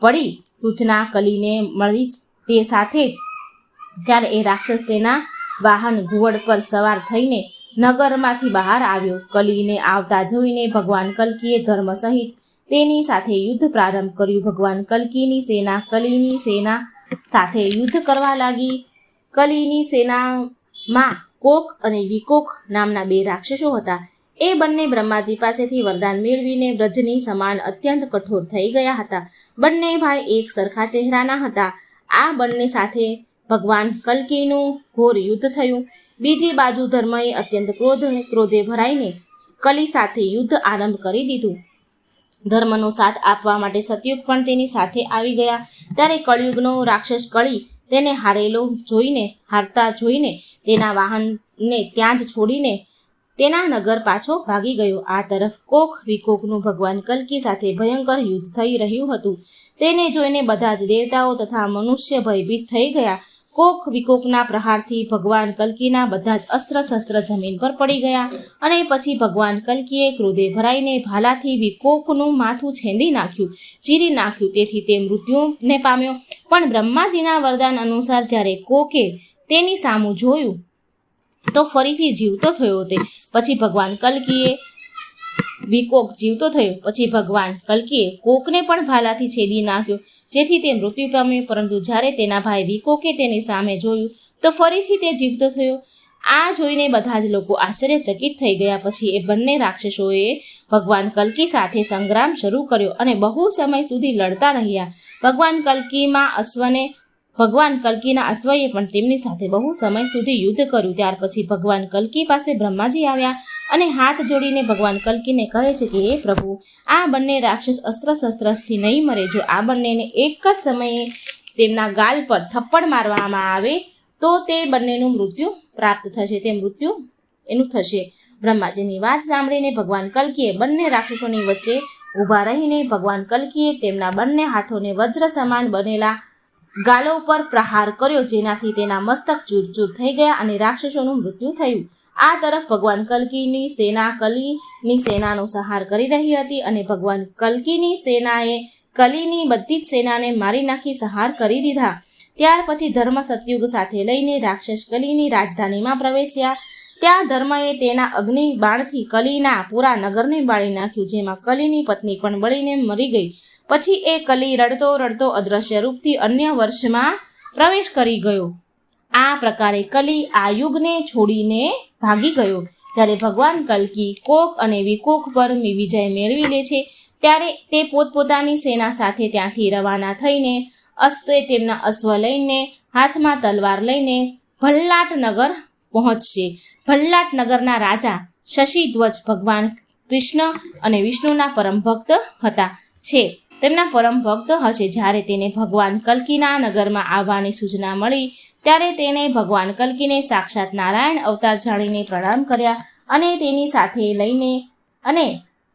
પડી. સૂચના કલીને મળી તે સાથે જ ત્યારે એ રાક્ષસ તેના વાહન ઘુવડ પર સવાર થઈને નગરમાંથી બહાર આવ્યો. કલીને આવતા જોઈને ભગવાન કલ્કીએ ધર્મ સહિત તેની સાથે યુદ્ધ પ્રારંભ કર્યું. ભગવાન કલ્કીની સેના કલીની સેના સાથે યુદ્ધ કરવા લાગી. કલીની સેનામાં કોક અને વિકોક નામના 2 રાક્ષસો હતા. એ બંને બ્રહ્માજી પાસેથી વરદાન મેળવીને વ્રજની સમાન અત્યંત કઠોર થઈ ગયા હતા. બંને ભાઈ એક સરખા ચહેરાના હતા. આ બંને સાથે ભગવાન કલ્કીનું ઘોર યુદ્ધ થયું. બીજી બાજુ ધર્મએ અત્યંત ક્રોધે ભરાઈને કલી સાથે યુદ્ધ આરંભ કરી દીધું. ધર્મનો સાથ આપવા માટે સતયુગ પણ તેની સાથે આવી ગયા. ત્યારે કળિયુગનો રાક્ષસ કળી તેને હારતા જોઈને તેના વાહનને ત્યાં જ છોડીને તેના નગર પાછો ભાગી ગયો. આ તરફ કોક વિકોકનું ભગવાન કલ્કી સાથે ભયંકર યુદ્ધ થઈ રહ્યું હતું. તેને જોઈને બધા જ દેવતાઓ તથા મનુષ્ય ભયભીત થઈ ગયા. કોક વિકોકના પ્રહારથી ભગવાન કલ્કીના બધા જ અસ્ત્ર શસ્ત્ર જમીન પર પડી ગયા અને પછી ભગવાન કલ્કીએ ક્રોધે ભરાઈને ભાલાથી વિકોકનું માથું ચીરી નાખ્યું. તેથી તે મૃત્યુને પામ્યો. પણ બ્રહ્માજીના વરદાન અનુસાર જ્યારે કોકે તેની સામું જોયું તો ફરીથી જીવતો થયો. તે પછી ભગવાન કલ્કીએ વિકોક જીવતો થયો. પછી ભગવાન કલ્કીએ કોકને પણ ભાલાથી છેદી નાખ્યો, જેથી તે મૃત્યુ પામ્યો. પરંતુ જ્યારે તેના ભાઈ વિકોકે તેની સામે જોયું તો ફરીથી તે જીવતો થયો. આ જોઈને બધા જ લોકો આશ્ચર્યચકિત થઈ ગયા. પછી એ બંને રાક્ષસોએ ભગવાન કલ્કી સાથે સંગ્રામ શરૂ કર્યો અને બહુ સમય સુધી લડતા રહ્યા. ભગવાન કલ્કીના અશ્વએ પણ તેમની સાથે બહુ સમય સુધી યુદ્ધ કર્યું. ત્યાર પછી ભગવાન કલ્કી પાસે બ્રહ્માજી આવ્યા અને હાથ જોડીને ભગવાન કલ્કીને કહે છે કે હે પ્રભુ, આ બંને રાક્ષસ અસ્ત્ર શસ્ત્રથી નહીં મરે. જો આ બંનેને એક જ સમયે તેમના ગાલ પર થપ્પડ મારવામાં આવે તો તે બંનેનું મૃત્યુ પ્રાપ્ત થશે. તે મૃત્યુ એનું થશે. બ્રહ્માજીની વાત સાંભળીને ભગવાન કલ્કીએ બંને રાક્ષસોની વચ્ચે ઊભા રહીને ભગવાન કલ્કીએ તેમના બંને હાથોને વજ્ર સમાન બનેલા ગાલો પર પ્રહાર કર્યો, જેનાથી તેના મસ્તક ચૂરચૂર થઈ ગયા અને રાક્ષસોનું મૃત્યુ થયું. આ તરફ ભગવાન કલ્કીની સેના કલીની સેનાનો સંહાર કરી રહી હતી અને ભગવાન કલ્કીની સેનાએ કલીની બધી જ સેનાને મારી નાખી સંહાર કરી દીધા. ત્યાર પછી ધર્મ સતયુગ સાથે લઈને રાક્ષસ કલીની રાજધાનીમાં પ્રવેશ્યા. ત્યાં ધર્મએ તેના અગ્નિ બાણથી કલીના પૂરા નગરને બાળી નાખ્યું, જેમાં કલીની પત્ની પણ બળીને મરી ગઈ. પછી એ કલી રડતો રડતો અદ્રશ્ય રૂપથી અન્ય વર્ષમાં પ્રવેશ કરી ગયો. આ પ્રકારે કલી આ યુગને છોડીને ભાગી ગયો. જ્યારે ભગવાન કલ્કી કોક અને વિકોક પર વિજય મેળવી લે છે ત્યારે તે પોતપોતાની સેના સાથે ત્યાંથી રવાના થઈને તેમના અશ્વ લઈને હાથમાં તલવાર લઈને ભલ્લાટ નગર પહોંચશે. ભલ્લાટ નગરના રાજા શશિધ્વજ ભગવાન કૃષ્ણ અને વિષ્ણુના પરમ ભક્ત તેમના પરમ ભક્ત હશે. જ્યારે તેને ભગવાન કલ્કીના નગરમાં આવવાની સૂચના મળી ત્યારે તેને ભગવાન કલ્કીને સાક્ષાત નારાયણ અવતાર જાણીને પ્રણામ કર્યા અને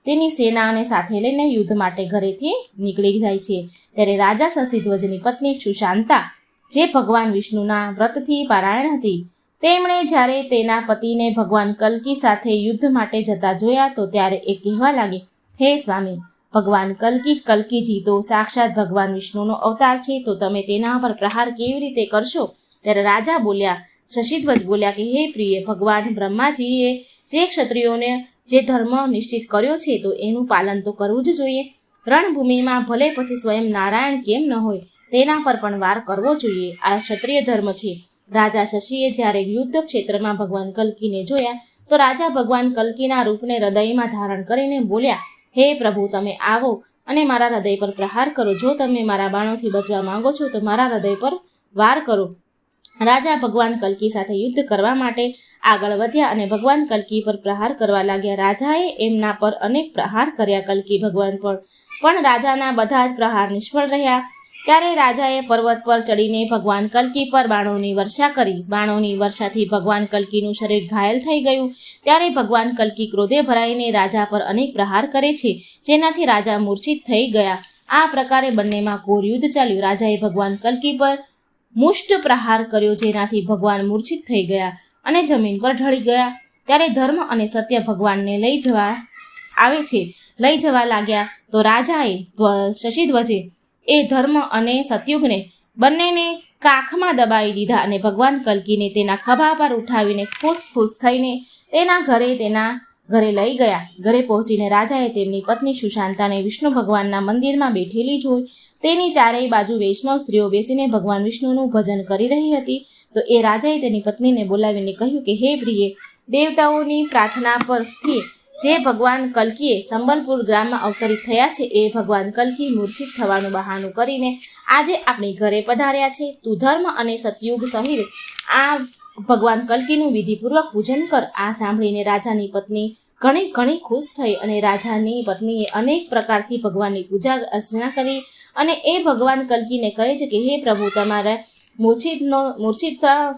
તેની સેનાને સાથે લઈને યુદ્ધ માટે ઘરેથી નીકળી જાય છે. ત્યારે રાજા શશિધ્વજની પત્ની સુશાંતા, જે ભગવાન વિષ્ણુના વ્રતથી પારાયણ હતી, તેમણે જ્યારે તેના પતિને ભગવાન કલ્કી સાથે યુદ્ધ માટે જતા જોયા તો ત્યારે એ કહેવા લાગી, હે સ્વામી, ભગવાન કલ્કીજી તો સાક્ષાત ભગવાન વિષ્ણુનો અવતાર છે, તો તમે તેના પર પ્રહાર કેવી રીતે કરશો? ત્યારે રાજા બોલ્યા, શશિધ્વજ બોલ્યા કે હે પ્રિય, ભગવાન બ્રહ્માજીએ જે ક્ષત્રિયોને જે ધર્મ નિશ્ચિત કર્યો છે તો એનું પાલન તો કરવું જ જોઈએ. રણભૂમિમાં ભલે પછી સ્વયં નારાયણ કેમ ન હોય, તેના પર પણ વાર કરવો જોઈએ. આ ક્ષત્રિય ધર્મ છે. રાજા શશિએ જ્યારે યુદ્ધ ક્ષેત્રમાં ભગવાન કલ્કીને જોયા તો રાજા ભગવાન કલ્કીના રૂપને હૃદયમાં ધારણ કરીને બોલ્યા, હે પ્રભુ, તમે આવો અને મારા હૃદય પર પ્રહાર કરો. જો તમે મારા બાણોથી બચવા માંગો છો તો મારા હૃદય પર વાર કરો. રાજા ભગવાન કલ્કી સાથે યુદ્ધ કરવા માટે આગળ વધ્યા અને ભગવાન કલ્કી પર પ્રહાર કરવા લાગ્યા. રાજાએ એમના પર અનેક પ્રહાર કર્યા. કલ્કી ભગવાન પર પણ રાજાના બધા જ પ્રહાર નિષ્ફળ રહ્યા. ત્યારે રાજાએ પર્વત પર ચડીને ભગવાન કલ્કી પર બાણોની વર્ષા કરી. બાણોની વર્ષાથી ભગવાન કલ્કીનું શરીર ઘાયલ થઈ ગયું. ત્યારે ભગવાન કલ્કી ક્રોધે ભરાઈને રાજા પર અનેક પ્રહાર કરે છે, જેનાથી રાજા મૂર્છિત થઈ ગયા. આ પ્રકારે બંનેમાં ઘોર યુદ્ધ ચાલ્યું. રાજાએ ભગવાન કલ્કી પર મુષ્ટ પ્રહાર કર્યો, જેનાથી ભગવાન મૂર્છિત થઈ ગયા અને જમીન પર ઢળી ગયા. ત્યારે ધર્મ અને સત્ય ભગવાનને લઈ જવા લાગ્યા. તો રાજાએ શશિધ્વજે એ ધર્મ અને સતયુગને બંનેને કાખમાં દબાવી દીધા અને ભગવાન કલ્કીને તેના ખભા પર ઉઠાવીને ખુશ થઈને તેના ઘરે લઈ ગયા. ઘરે પહોંચીને રાજાએ તેમની પત્ની સુશાંતાને વિષ્ણુ ભગવાનના મંદિરમાં બેઠેલી જોઈ. તેની ચારેય બાજુ વૈષ્ણવ સ્ત્રીઓ બેસીને ભગવાન વિષ્ણુનું ભજન કરી રહી હતી. તો એ રાજાએ તેની પત્નીને બોલાવીને કહ્યું કે હે પ્રિયે, દેવતાઓની પ્રાર્થના પરથી જે ભગવાન કલ્કીએ સંબલપુર ગ્રામમાં અવતરિત થયા છે, એ ભગવાન કલ્કી મૂર્છિત થવાનું બહાનું કરીને આજે આપણી ઘરે પધાર્યા છે. તું ધર્મ અને સતયુગ સહિત આ ભગવાન કલ્કીનું વિધિપૂર્વક પૂજન કર. આ સાંભળીને રાજાની પત્ની ઘણી ખુશ થઈ અને રાજાની પત્નીએ અનેક પ્રકારથી ભગવાનની પૂજા અર્ચના કરી અને એ ભગવાન કલ્કીને કહે છે કે હે પ્રભુ, તમારા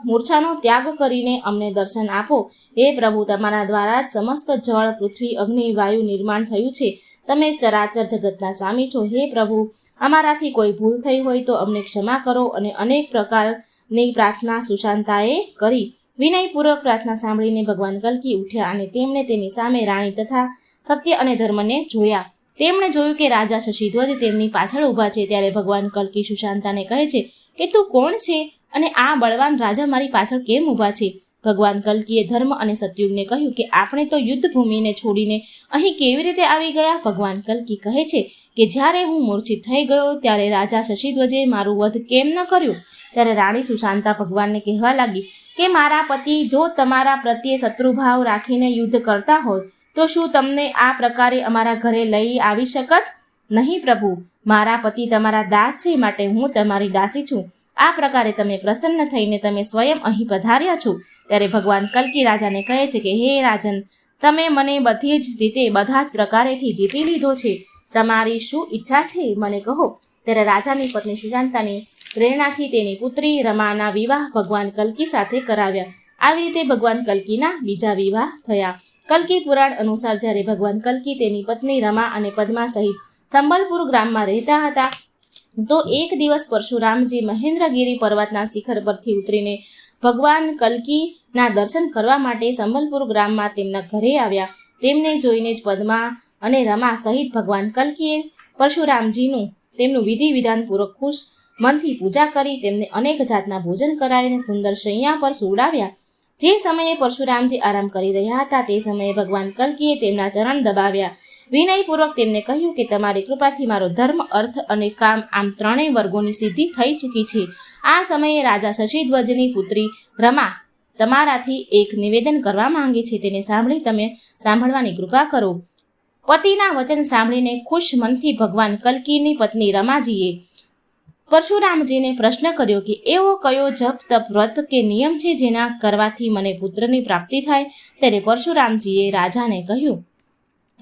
મૂર્છાનો ત્યાગ કરીને અમને દર્શન આપો. હે પ્રભુ, તમારા દ્વારા જ સમસ્ત જળ, પૃથ્વી, અગ્નિ, વાયુ નિર્માણ થયું છે. તમે ચરાચર જગતના સ્વામી છો. હે પ્રભુ, અમારાથી કોઈ ભૂલ થઈ હોય તો અમને ક્ષમા કરો. અને અનેક પ્રકારની પ્રાર્થના સુશાંતાએ કરી. વિનયપૂર્વક પ્રાર્થના સાંભળીને ભગવાન કલ્કી ઉઠ્યા અને તેમણે તેની સામે રાણી તથા સત્ય અને ધર્મને જોયા. તેમણે જોયું કે રાજા શશીધ્વજ તેમની પાછળ ઊભા છે. ત્યારે ભગવાન કલ્કી સુશાંતાને કહે છે કે તું કોણ છે અને આ બળવાન રાજા મારી પાછળ કેમ ઊભા છે? ભગવાન કલ્કીએ ધર્મ અને સતયુગને કહ્યું કે આપણે તો યુદ્ધ ભૂમિને છોડીને અહીં કેવી રીતે આવી ગયા? ભગવાન કલ્કી કહે છે કે જ્યારે હું મૂર્છિત થઈ ગયો ત્યારે રાજા શશીધ્વજે મારું વધ કેમ ન કર્યું? ત્યારે રાણી સુશાંતા ભગવાનને કહેવા લાગી કે મારા પતિ જો તમારા પ્રત્યે શત્રુભાવ રાખીને યુદ્ધ કરતા હોત તો શું તમને આ પ્રકારે અમારા ઘરે લઈ આવી શકત? નહીં પ્રભુ, મારા પતિ તમારા દાસ છે, માટે હું તમારી દાસી છું. આ પ્રકારે તમે પ્રસન્ન થઈને તમે સ્વયં અહીં પધાર્યા છો. ત્યારે ભગવાન કલ્કી રાજાને કહે છે કે હે રાજન, તમે મને બધી જ રીતે બધા જ પ્રકારેથી જીતી લીધો છે. તમારી શું ઈચ્છા છે મને કહો. ત્યારે રાજાની પત્ની સુશાંતાની પ્રેરણાથી તેની પુત્રી રમાના વિવાહ ભગવાન કલ્કી સાથે કરાવ્યા. આવી રીતે ભગવાન કલ્કીના બીજા વિવાહ થયા. કલ્કી પુરાણ અનુસાર જ્યારે ભગવાન કલ્કી તેની પત્ની રમા અને પદ્મા સહિત સંબલપુર ગ્રામમાં રહેતા હતા તો એક દિવસ પરશુરામજી મહેન્દ્રગીરી પર્વતના શિખર પરથી ઉતરીને ભગવાન કલ્કીના દર્શન કરવા માટે સંબલપુર ગ્રામમાં તેમના ઘરે આવ્યા. તેમને જોઈને જ પદ્મા અને રમા સહિત ભગવાન કલ્કીએ પરશુરામજીનું તેમનું વિધિ વિધાનપૂર્વક ખુશ મનથી પૂજા કરી તેમને અનેક જાતના ભોજન કરાવીને સુંદર શૈયા પર સુવડાવ્યા. જે સમયે પરશુરામજી આરામ કરી રહ્યા હતા તે સમયે ભગવાન કલ્કીએ તેમના ચરણ દબાવ્યા. વિનયપૂર્વક તેમને કહ્યું કે તમારી કૃપાથી મારો ધર્મ, અર્થ અને કામ આમ ત્રણેય વર્ગોની સિદ્ધિ થઈ ચૂકી છે. આ સમયે રાજા શશીધ્વજની પુત્રી રમા તમારાથી એક નિવેદન કરવા માંગે છે. તેને સાંભળી તમે સાંભળવાની કૃપા કરો. પતિના વચન સાંભળીને ખુશ મનથી ભગવાન કલ્કીની પત્ની રમાજીએ પરશુરામજીને પ્રશ્ન કર્યો કે એવો કયો જપ, તપ, વ્રત કે નિયમ છે જેના કરવાથી મને પુત્રની પ્રાપ્તિ થાય? ત્યારે પરશુરામજીએ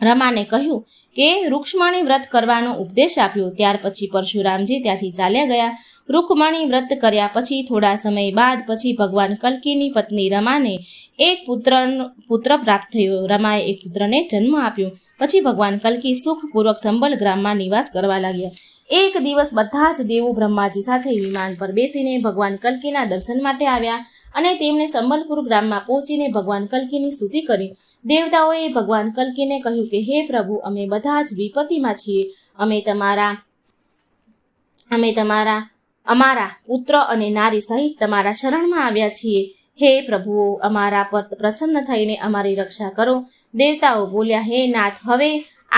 રમાને કહ્યું કે રૂક્ષ્મણી વ્રત કરવાનો ઉપદેશ આપ્યો. ત્યાર પછી પરશુરામજી ત્યાંથી ચાલ્યા ગયા. રૂક્ષ્મણી વ્રત કર્યા પછી થોડા સમય બાદ પછી ભગવાન કલ્કીની પત્ની રમાને એક પુત્ર પ્રાપ્ત થયો. રમાએ એક પુત્રને જન્મ આપ્યો. પછી ભગવાન કલ્કી સુખપૂર્વક સંબલ ગ્રામમાં નિવાસ કરવા લાગ્યા. એક દિવસ બધા જ દેવો બ્રહ્માજી સાથે વિમાન પર બેસીને ભગવાન કલ્કીના દર્શન માટે આવ્યા અને તેમણે સંબલપુર ગ્રામમાં પહોંચીને ભગવાન કલ્કીની સ્તુતિ કરી. દેવતાઓએ ભગવાન કલ્કીને કહ્યું કે હે પ્રભુ, અમે બધા જ વિપત્તિમાં છીએ. અમારા પુત્ર અને નારી સહિત તમારા શરણમાં આવ્યા છીએ. હે પ્રભુઓ, અમારા પર પ્રસન્ન થઈને અમારી રક્ષા કરો. દેવતાઓ બોલ્યા, હે નાથ, હવે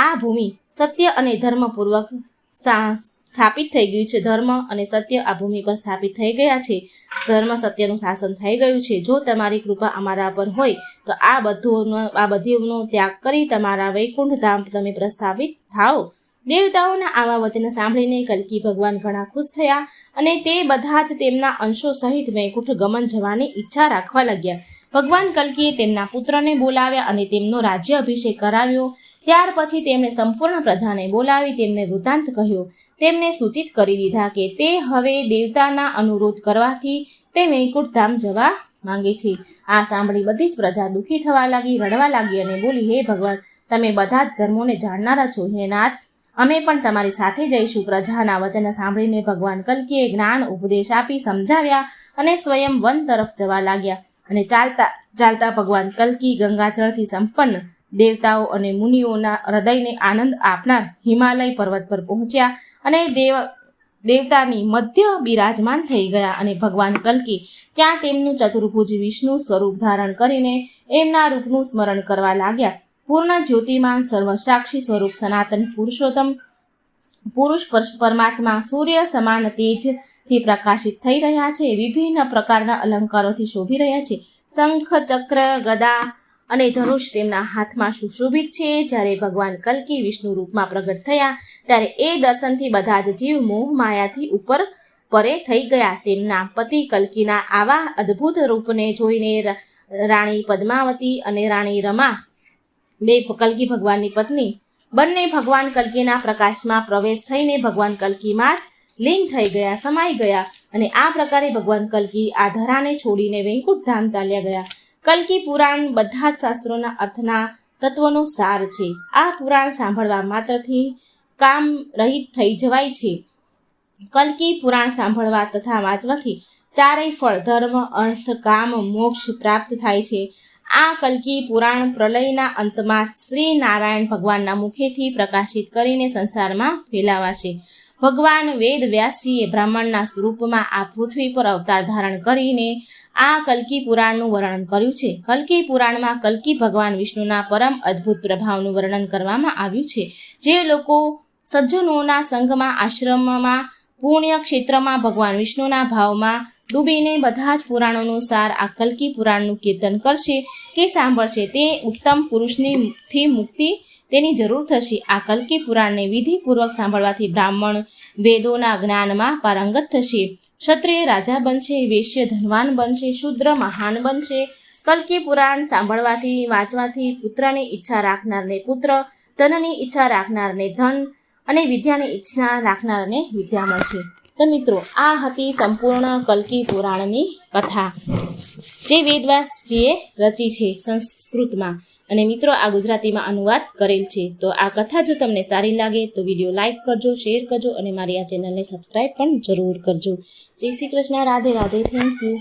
આ ભૂમિ સત્ય અને ધર્મપૂર્વક સ્થાપિત થઈ ગયું છે. ધર્મ અને સત્ય આ ભૂમિ પર સ્થાપિત થઈ ગયા છે. ધર્મ સત્યનું શાસન થઈ ગયું છે. જો તમારી કૃપા અમારા પર હોય તો આ બધીનો ત્યાગ કરી તમારા વૈકુંઠ ધામ તમે પ્રસ્થાપિત થાઓ. દેવતાઓના આવા વચન સાંભળીને કલ્કી ભગવાન ઘણા ખુશ થયા અને તે બધા જ તેમના અંશો સહિત વૈકુંઠ ગમન જવાની ઈચ્છા રાખવા લાગ્યા. ભગવાન કલ્કીએ તેમના પુત્રને બોલાવ્યા અને તેમનો રાજ્ય અભિષેક કરાવ્યો. ત્યાર પછી તેમણે સંપૂર્ણ પ્રજાને બોલાવી તેમને વૃત્તાંત કહ્યો. તેમને સૂચિત કરી દીધા કે તે હવે દેવતાના અનુરોધ કરવાથી તે વૈકુંઠ ધામ જવા માંગે છે. આ સાંભળી બધી જ પ્રજા દુઃખી થવા લાગી, રડવા લાગી અને બોલી, હે ભગવાન, તમે બધા જ ધર્મોને જાણનારા છો. હે નાથ, અમે પણ તમારી સાથે જઈશું. પ્રજાના વચન સાંભળીને ભગવાન કલ્કીએ જ્ઞાન ઉપદેશ આપી સમજાવ્યા અને સ્વયં વન તરફ જવા લાગ્યા. અને ચાલતા ભગવાન કલ્કી ગંગાજળથી સંપન્ન દેવતાઓ અને મુનિઓના હૃદયને આનંદ આપનાર હિમાલય પર્વત પર પહોંચ્યા અને દેવતાની મધ્ય બિરાજમાન થઈ ગયા અને ભગવાન કલ્કી ત્યાં તેમનું ચતુર્ભુજ વિષ્ણુ સ્વરૂપ ધારણ કરીને એમના રૂપનું સ્મરણ કરવા લાગ્યા. પૂર્ણ જ્યોતિમાન સર્વસાક્ષી સ્વરૂપ સનાતન પુરુષોત્તમ પુરુષ પરમાત્મા સૂર્ય સમાન તેજથી પ્રકાશિત થઈ રહ્યા છે. વિભિન્ન પ્રકારના અલંકારોથી શોભી રહ્યા છે. શંખ, ચક્ર, ગદા અને ધનુષ તેમના હાથમાં સુશોભિત છે. જ્યારે ભગવાન કલ્કી વિષ્ણુ રૂપમાં પ્રગટ થયા ત્યારે એ દર્શનથી બધા જ જીવ મોહ માયાથી ઉપર પરે થઈ ગયા. તેમના પતિ કલ્કીના આવા અદ્ભુત રૂપને જોઈને રાણી પદ્માવતી અને રાણી રમા બે કલ્કી ભગવાનની પત્ની બંને ભગવાન કલ્કીના પ્રકાશમાં પ્રવેશ થઈને ભગવાન કલ્કીમાં જ લીન થઈ ગયા, સમાઈ ગયા અને આ પ્રકારે ભગવાન કલ્કી આ ધરાને છોડીને વૈકુંઠ ધામ ચાલ્યા ગયા. કલ્કી પુરાણ બધા જ શાસ્ત્રોના અર્થના તત્વનો સાર છે. આ પુરાણ સાંભળવા માત્રથી કામ રહિત થઈ જવાય છે. કલ્કી પુરાણ સાંભળવા તથા વાંચવાથી ચારેય ફળ ધર્મ, અર્થ, કામ, મોક્ષ પ્રાપ્ત થાય છે. આ કલ્કી પુરાણ પ્રલયના અંતમાં શ્રી નારાયણ ભગવાનના મુખેથી પ્રકાશિત કરીને સંસારમાં ફેલાવાશે. ભગવાન વેદ વ્યાસજીએ બ્રાહ્મણના સ્વરૂપમાં આ પૃથ્વી પર અવતાર ધારણ કરીને આ કલ્કી પુરાણનું વર્ણન કર્યું છે. કલ્કી પુરાણમાં કલ્કી ભગવાન વિષ્ણુના પરમ અદ્ભુત પ્રભાવનું વર્ણન કરવામાં આવ્યું છે. જે લોકો સજ્જનોના સંઘમાં, આશ્રમમાં, પુણ્ય ક્ષેત્રમાં ભગવાન વિષ્ણુના ભાવમાં ડૂબીને બધા જ પુરાણોનું સાર આ કલ્કી પુરાણનું કીર્તન કરશે કે સાંભળશે તે ઉત્તમ પુરુષથી મુક્તિ તેની જરૂર થશે. આ કલ્કી પુરાણને વિધિપૂર્વક સાંભળવાથી બ્રાહ્મણ વેદોના જ્ઞાનમાં પારંગત થશે. ક્ષત્રિય રાજા બનશે, વૈશ્ય ધનવાન બનશે, શૂદ્ર મહાન બનશે. કલ્કી પુરાણ સાંભળવાથી, વાંચવાથી પુત્રની ઈચ્છા રાખનારને પુત્ર, ધનની ઈચ્છા રાખનારને ધન અને વિદ્યાની ઈચ્છા રાખનારને વિદ્યા મળશે. તો મિત્રો, આ હતી સંપૂર્ણ કલ્કી પુરાણની કથા જે વેદવ્યાસજીએ રચી છે સંસ્કૃતમાં અને મિત્રો આ ગુજરાતીમાં અનુવાદ કરેલ છે. તો આ કથા જો તમને સારી લાગે તો વિડીયો લાઇક કરજો, શેર કરજો અને મારી આ ચેનલને સબસ્ક્રાઈબ પણ જરૂર કરજો. જય શ્રી કૃષ્ણ. રાધે રાધે. Thank you.